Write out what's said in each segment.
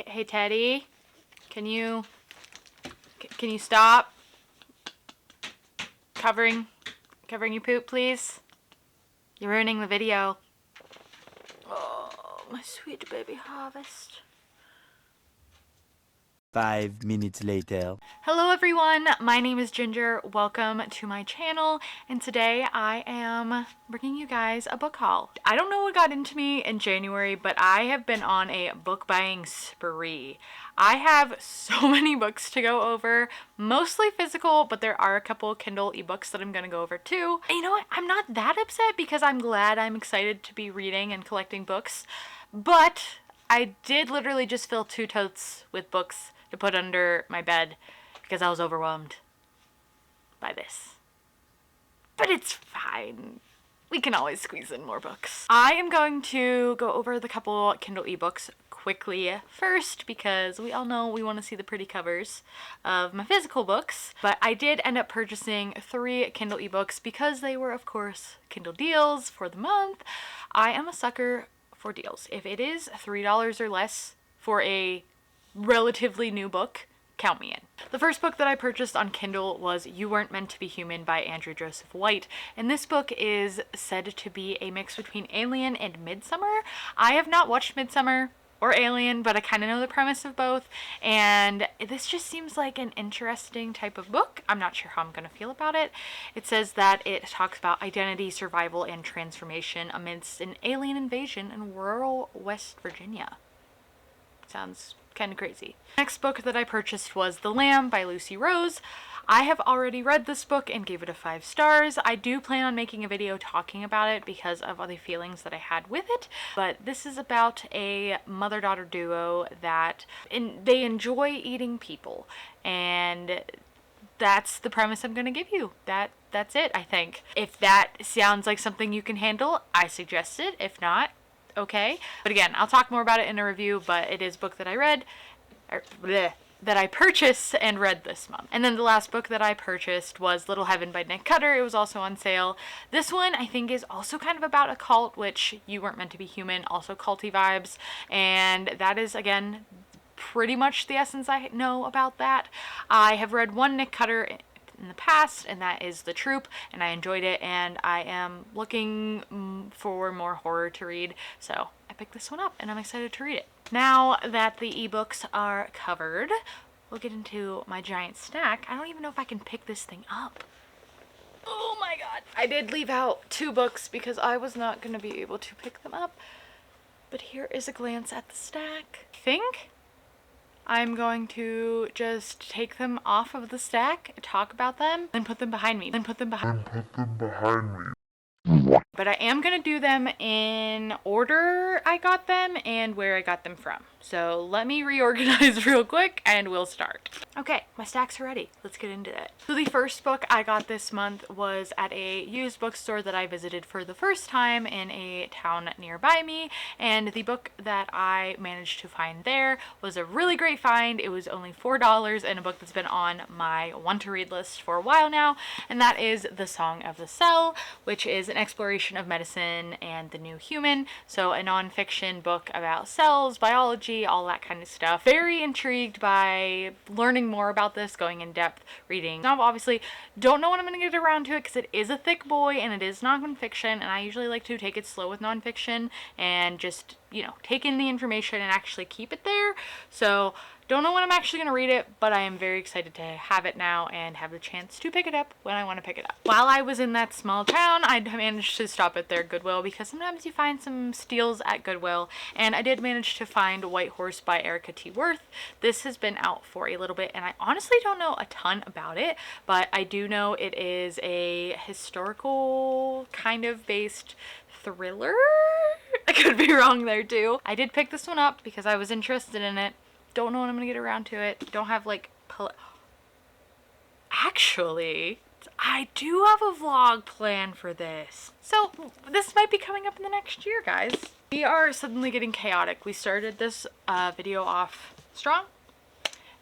Hey Teddy, can you stop covering your poop, please? You're ruining the video. Oh, my sweet baby Harvest. 5 minutes later. Hello everyone, my name is Ginger. Welcome to my channel, and today I am bringing you guys a book haul. I don't know what got into me in January, but I have been on a book buying spree. I have so many books to go over, mostly physical, but there are a couple Kindle ebooks that I'm gonna go over too. And you know what? I'm not that upset because I'm excited to be reading and collecting books, but I did literally just fill 2 totes with books to put under my bed because I was overwhelmed by this. But it's fine. We can always squeeze in more books. I am going to go over the couple Kindle ebooks quickly first because we all know we want to see the pretty covers of my physical books. But I did end up purchasing 3 Kindle ebooks because they were, of course, Kindle deals for the month. I am a sucker for deals. If it is $3 or less for a relatively new book, count me in. The first book that I purchased on Kindle was You Weren't Meant to Be Human by Andrew Joseph White, and this book is said to be a mix between Alien and Midsummer. I have not watched Midsummer or Alien, but I kind of know the premise of both, and this just seems like an interesting type of book. I'm not sure how I'm going to feel about it. It says that it talks about identity, survival, and transformation amidst an alien invasion in rural West Virginia. Sounds kind of crazy. Next book that I purchased was The Lamb by Lucy Rose. I have already read this book and gave it a 5 stars. I do plan on making a video talking about it because of other feelings that I had with it, but this is about a mother-daughter duo that they enjoy eating people, and that's the premise I'm going to give you. That's it, I think. If that sounds like something you can handle, I suggest it. If not, okay. But again, I'll talk more about it in a review, but it is a book that that I purchased and read this month. And then the last book that I purchased was Little Heaven by Nick Cutter. It was also on sale. This one I think is also kind of about a cult, which You Weren't Meant to Be Human, also culty vibes, and that is, again, pretty much the essence I know about that. I have read one Nick Cutter in the past, and that is The Troop, and I enjoyed it, and I am looking for more horror to read, so I picked this one up and I'm excited to read it. Now that the ebooks are covered, we'll get into my giant stack. I don't even know if I can pick this thing up. Oh my god. I did leave out 2 books because I was not going to be able to pick them up, but here is a glance at the stack. I think I'm going to just take them off of the stack, talk about them, then put them behind me. But I am going to do them in order I got them and where I got them from. So let me reorganize real quick and we'll start. Okay, my stacks are ready. Let's get into it. So the first book I got this month was at a used bookstore that I visited for the first time in a town nearby me, and the book that I managed to find there was a really great find. It was only $4 and a book that's been on my want to read list for a while now, and that is The Song of the Cell, which is an exploration of medicine and the new human. So a nonfiction book about cells, biology, all that kind of stuff. Very intrigued by learning more about this, going in depth, reading. Now, obviously, don't know when I'm going to get around to it because it is a thick boy and it is nonfiction, and I usually like to take it slow with nonfiction and just, you know, take in the information and actually keep it there. So don't know when I'm actually going to read it, but I am very excited to have it now and have the chance to pick it up when I want to pick it up. While I was in that small town, I managed to stop at their Goodwill because sometimes you find some steals at Goodwill, and I did manage to find White Horse by Erica T. Worth. This has been out for a little bit, and I honestly don't know a ton about it, but I do know it is a historical kind of based thriller. I could be wrong there too. I did pick this one up because I was interested in it. Don't know when I'm gonna get around to it. Don't have like actually, I do have a vlog plan for this. So this might be coming up in the next year, guys. We are suddenly getting chaotic. We started this video off strong,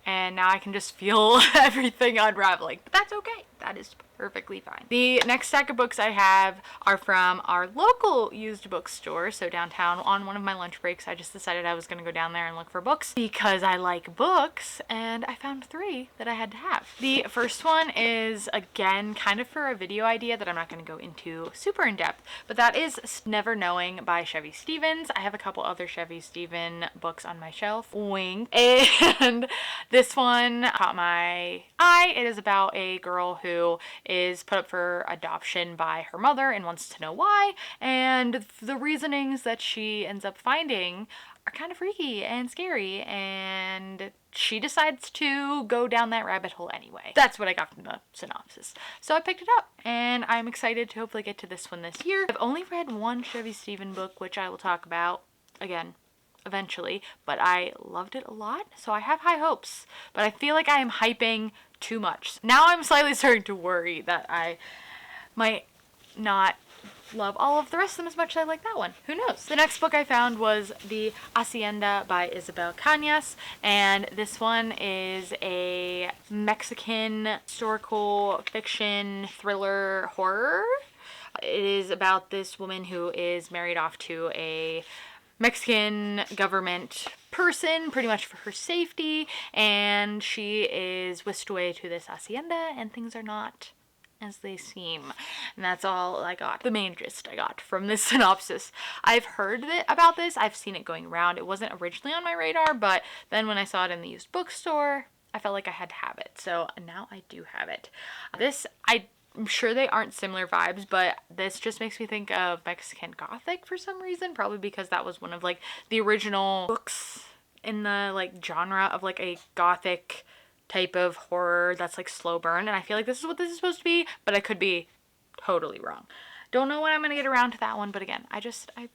and now I can just feel everything unraveling. But that's okay. that is perfectly fine. The next stack of books I have are from our local used bookstore. So downtown, on one of my lunch breaks, I just decided I was going to go down there and look for books because I like books, and I found 3 that I had to have. The first one is, again, kind of for a video idea that I'm not going to go into super in depth, but that is Never Knowing by Chevy Stevens. I have a couple other Chevy Stevens books on my shelf. Wink. And this one caught my eye. It is about a girl who is put up for adoption by her mother and wants to know why, and the reasonings that she ends up finding are kind of freaky and scary, and she decides to go down that rabbit hole anyway. That's what I got from the synopsis. So I picked it up, and I'm excited to hopefully get to this one this year. I've only read one Chevy Stevens book, which I will talk about again eventually, but I loved it a lot, so I have high hopes, but I feel like I am hyping too much. Now I'm slightly starting to worry that I might not love all of the rest of them as much as I like that one. Who knows? The next book I found was The Hacienda by Isabel Cañas, and this one is a Mexican historical fiction thriller horror. It is about this woman who is married off to a Mexican government person, pretty much for her safety, and she is whisked away to this hacienda, and things are not as they seem. And that's all I got. The main gist I got from this synopsis. I've heard about this. I've seen it going around. It wasn't originally on my radar, but then when I saw it in the used bookstore, I felt like I had to have it. So now I do have it. I'm sure they aren't similar vibes, but this just makes me think of Mexican Gothic for some reason, probably because that was one of like the original books in the like genre of like a Gothic type of horror that's like slow burn, and I feel like this is what this is supposed to be, but I could be totally wrong. Don't know when I'm going to get around to that one, but again, I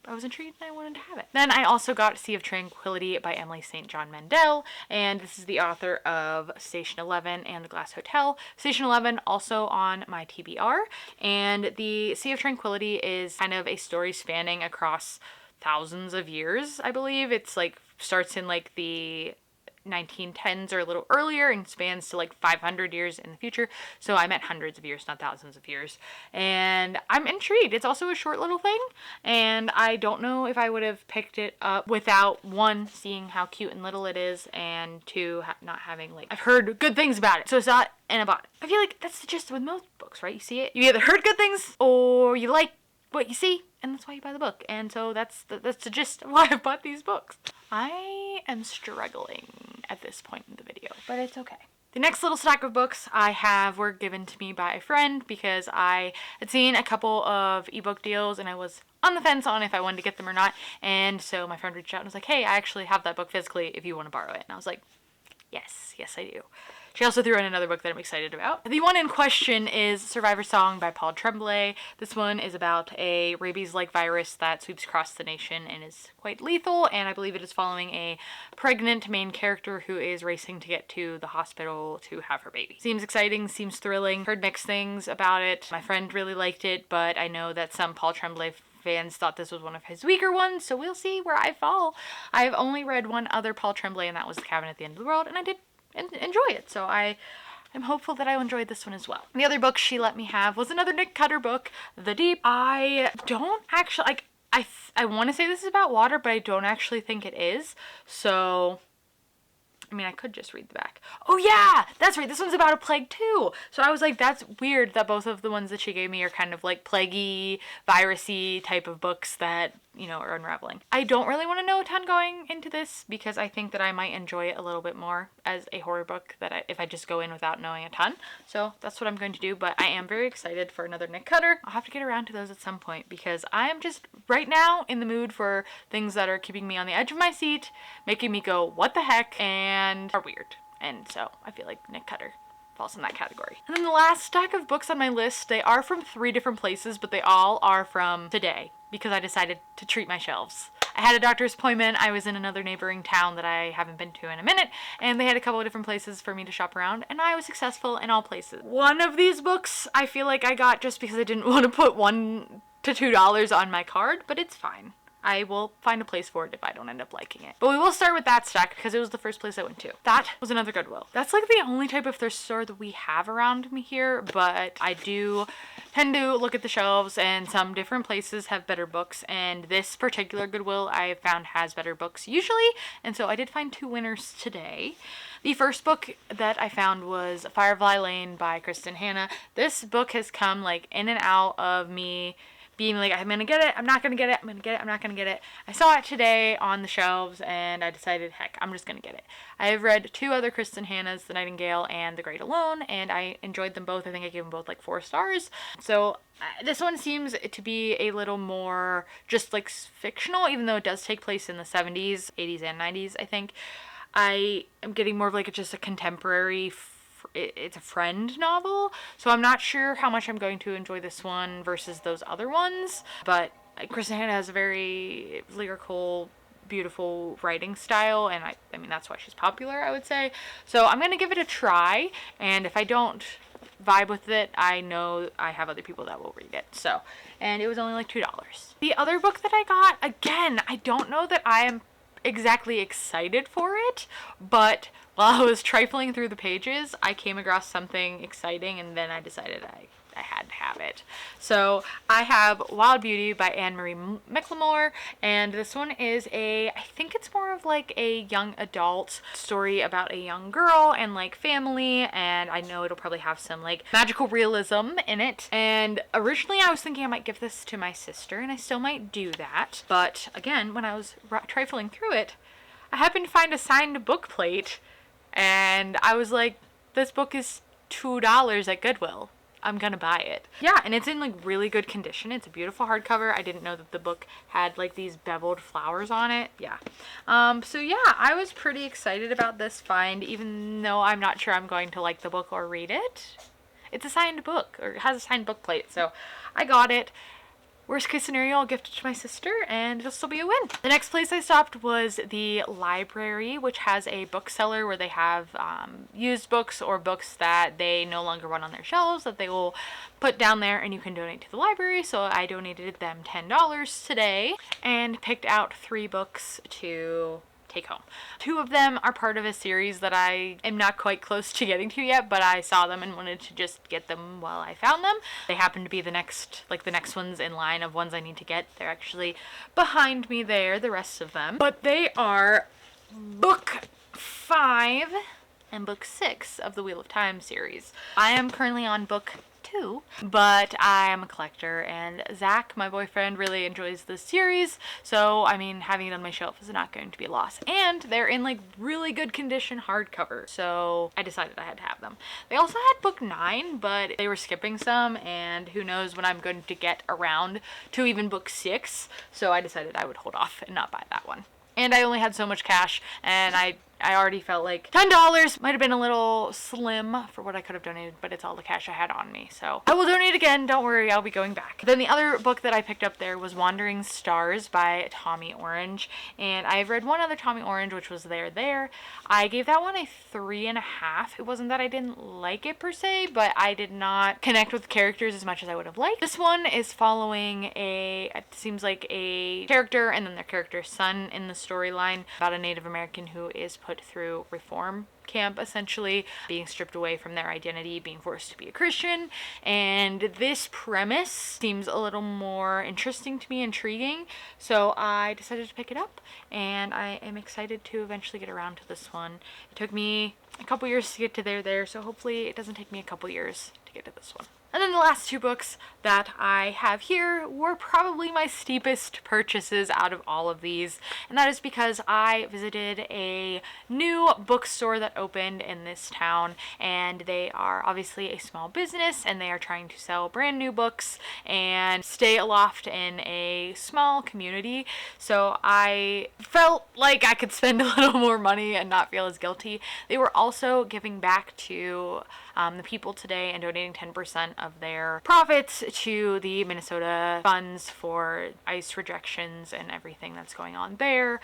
was intrigued and I wanted to have it. Then I also got Sea of Tranquility by Emily St. John Mandel, and this is the author of Station 11 and The Glass Hotel. Station 11 also on my TBR, and the Sea of Tranquility is kind of a story spanning across thousands of years, I believe. It's like starts in like the 1910s or a little earlier and spans to like 500 years in the future. So I meant hundreds of years, not thousands of years. And I'm intrigued. It's also a short little thing, and I don't know if I would have picked it up without, one, seeing how cute and little it is, and two, not having like, I've heard good things about it. So it's not, and I bought it. I feel like that's the gist with most books, right? You see it, you either heard good things or you like what you see, and that's why you buy the book. And so that's the gist of why I bought these books. I am struggling at this point in the video, but it's okay. The next little stack of books I have were given to me by a friend because I had seen a couple of ebook deals and I was on the fence on if I wanted to get them or not. And so my friend reached out and was like, hey, I actually have that book physically if you want to borrow it. And I was like, yes, I do. She also threw in another book that I'm excited about. The one in question is Survivor Song by Paul Tremblay. This one is about a rabies-like virus that sweeps across the nation and is quite lethal, and I believe it is following a pregnant main character who is racing to get to the hospital to have her baby. Seems exciting, seems thrilling. Heard mixed things about it. My friend really liked it, but I know that some Paul Tremblay fans thought this was one of his weaker ones, so we'll see where I fall. I've only read one other Paul Tremblay, and that was The Cabin at the End of the World, and I did enjoy it, so I'm hopeful that I enjoyed this one as well. The other book she let me have was another Nick Cutter book, The Deep. I don't actually, like, I want to say this is about water, but I don't actually think it is, so I mean, I could just read the back. Oh yeah, that's right, this one's about a plague too. So I was like, that's weird that both of the ones that she gave me are kind of like plaguey, virusy type of books that, you know, are unraveling. I don't really want to know a ton going into this because I think that I might enjoy it a little bit more as a horror book if I just go in without knowing a ton. So that's what I'm going to do, but I am very excited for another Nick Cutter. I'll have to get around to those at some point because I am just right now in the mood for things that are keeping me on the edge of my seat, making me go, what the heck, and are weird. And so I feel like Nick Cutter falls in that category. And then the last stack of books on my list, they are from 3 different places, but they all are from today because I decided to treat my shelves. I had a doctor's appointment. I was in another neighboring town that I haven't been to in a minute, and they had a couple of different places for me to shop around, and I was successful in all places. One of these books I feel like I got just because I didn't want to put $1 to $2 on my card, but it's fine. I will find a place for it if I don't end up liking it. But we will start with that stack because it was the first place I went to. That was another Goodwill. That's like the only type of thrift store that we have around me here, but I do tend to look at the shelves, and some different places have better books, and this particular Goodwill I have found has better books usually, and so I did find 2 winners today. The first book that I found was Firefly Lane by Kristen Hanna. This book has come like in and out of me being like, I'm gonna get it, I'm not gonna get it, I'm gonna get it, I'm not gonna get it. I saw it today on the shelves and I decided, heck, I'm just gonna get it. I have read 2 other Kristen Hannas, The Nightingale and The Great Alone, and I enjoyed them both. I think I gave them both like 4 stars. So this one seems to be a little more just like fictional, even though it does take place in the 70s, 80s, and 90s, I think. I am getting more of like just a contemporary it's a friend novel, so I'm not sure how much I'm going to enjoy this one versus those other ones, but Kristen Hanna has a very lyrical, beautiful writing style, and I mean that's why she's popular, I would say. So I'm gonna give it a try, and if I don't vibe with it, I know I have other people that will read it. So, and it was only like $2. The other book that I got, again, I don't know that I am exactly excited for it, but while I was trifling through the pages, I came across something exciting, and then I decided I had to have it. So I have Wild Beauty by Anne Marie McLemore, and this one is I think it's more of like a young adult story about a young girl and like family, and I know it'll probably have some like magical realism in it. And originally I was thinking I might give this to my sister, and I still might do that, but again, when I was trifling through it, I happened to find a signed book plate, and I was like, this book is $2 at Goodwill. I'm gonna buy it. Yeah, and it's in like really good condition. It's a beautiful hardcover. I didn't know that the book had like these beveled flowers on it. Yeah. So yeah, I was pretty excited about this find, even though I'm not sure I'm going to like the book or read it. It's a signed book, or it has a signed book plate, so I got it. Worst case scenario, I'll gift it to my sister, and it'll still be a win. The next place I stopped was the library, which has a bookseller where they have used books or books that they no longer run on their shelves that they will put down there and you can donate to the library. So I donated them $10 today and picked out 3 books to take home. 2 of them are part of a series that I am not quite close to getting to yet, but I saw them and wanted to just get them while I found them. They happen to be the next ones in line of ones I need to get. They're actually behind me there, the rest of them. But they are book 5 and book 6 of the Wheel of Time series. I am currently on book 2, but I am a collector, and Zach, my boyfriend, really enjoys this series, so I mean, having it on my shelf is not going to be a loss. And they're in like really good condition hardcover, so I decided I had to have them. They also had book 9, but they were skipping some, and who knows when I'm going to get around to even book 6, so I decided I would hold off and not buy that one. And I only had so much cash, and I already felt like $10 might have been a little slim for what I could have donated, but it's all the cash I had on me. So I will donate again. Don't worry, I'll be going back. Then the other book that I picked up there was Wandering Stars by Tommy Orange. And I've read one other Tommy Orange, which was There. I gave that one a 3.5. It wasn't that I didn't like it per se, but I did not connect with the characters as much as I would have liked. This one is following it seems like a character and then their character's son in the storyline about a Native American who is put through reform camp, essentially being stripped away from their identity, being forced to be a Christian. And this premise seems a little more interesting to me, intriguing, so I decided to pick it up, and I am excited to eventually get around to this one. It took me a couple years to get to There, so hopefully it doesn't take me a couple years to get to this one. And then the last 2 books that I have here were probably my steepest purchases out of all of these, and that is because I visited a new bookstore that opened in this town, and they are obviously a small business, and they are trying to sell brand new books and stay aloft in a small community. So I felt like I could spend a little more money and not feel as guilty. They were also giving back to the people today and donating 10% of their profits to the Minnesota funds for ICE rejections and everything that's going on there.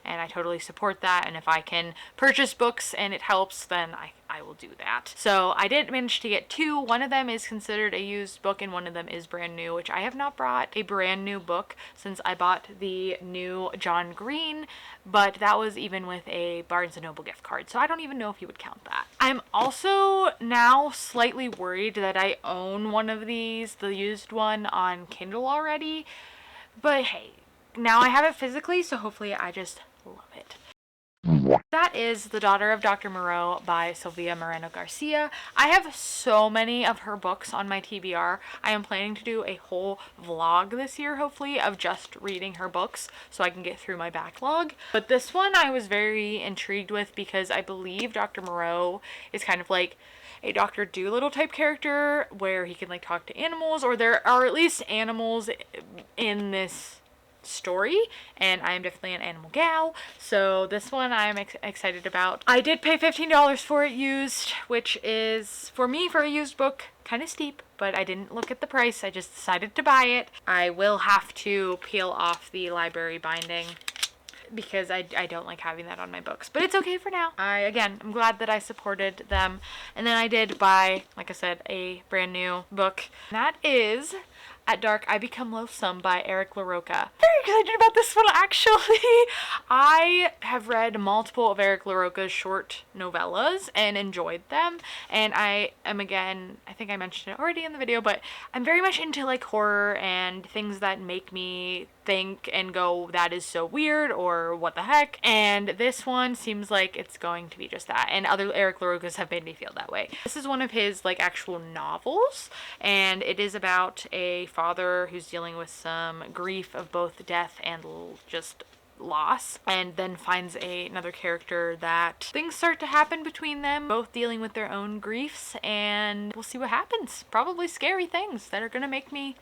and I totally support that. And if I can purchase books and it helps, then I will do that. So I did manage to get two. One of them is considered a used book and one of them is brand new, which I have not brought a brand new book since I bought the new John Green, but that was even with a Barnes & Noble gift card, so I don't even know if you would count that. I'm also now slightly worried that I own one of these, the used one, on Kindle already, but hey, now I have it physically, so hopefully I just love it. That is The Daughter of Dr. Moreau by Sylvia Moreno Garcia. I have so many of her books on my TBR. I am planning to do a whole vlog this year, hopefully, of just reading her books so I can get through my backlog. But this one I was very intrigued with because I believe Dr. Moreau is kind of like a Dr. Dolittle type character where he can like talk to animals, or there are at least animals in this story, and I am definitely an animal gal, so this one I'm excited about. I did pay $15 for it used, which is, for me, for a used book, kind of steep, but I didn't look at the price. I just decided to buy it. I will have to peel off the library binding because I don't like having that on my books, but it's okay for now. I'm glad that I supported them. And then I did buy, like I said, a brand new book, and that is At Dark I Become Loathsome by Eric LaRocca. Very excited about this one, actually. I have read multiple of Eric LaRocca's short novellas and enjoyed them, and I am, again, I think I mentioned it already in the video, but I'm very much into like horror and things that make me think and go, that is so weird, or what the heck, and this one seems like it's going to be just that, and other Eric LaRocca's have made me feel that way. This is one of his like actual novels, and it is about a father who's dealing with some grief of both death and just loss, and then finds another character that things start to happen between them, both dealing with their own griefs, and we'll see what happens. Probably scary things that are gonna make me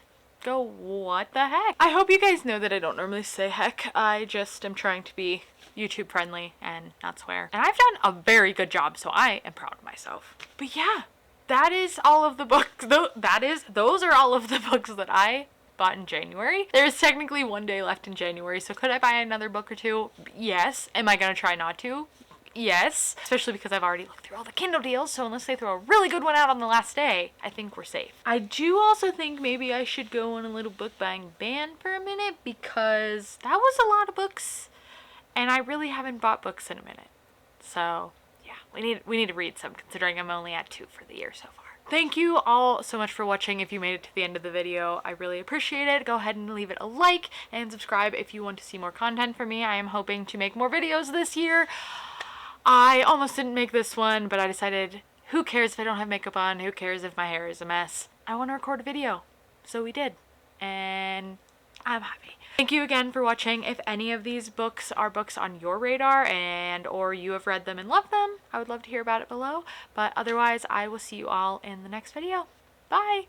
go, what the heck? I hope you guys know that I don't normally say heck. I just am trying to be YouTube friendly and not swear. And I've done a very good job, so I am proud of myself. But yeah, that is all of the books. Those are all of the books that I bought in January. There's technically one day left in January, so could I buy another book or two? Yes. Am I gonna try not to? Yes, especially because I've already looked through all the Kindle deals, so unless they throw a really good one out on the last day, I think we're safe. I do also think maybe I should go on a little book buying ban for a minute, because that was a lot of books, and I really haven't bought books in a minute. So yeah, we need to read some, considering I'm only at 2 for the year so far. Thank you all so much for watching. If you made it to the end of the video, I really appreciate it. Go ahead and leave it a like and subscribe if you want to see more content from me. I am hoping to make more videos this year. I almost didn't make this one, but I decided, who cares if I don't have makeup on? Who cares if my hair is a mess? I want to record a video. So we did. And I'm happy. Thank you again for watching. If any of these books are books on your radar or you have read them and loved them, I would love to hear about it below. But otherwise, I will see you all in the next video. Bye!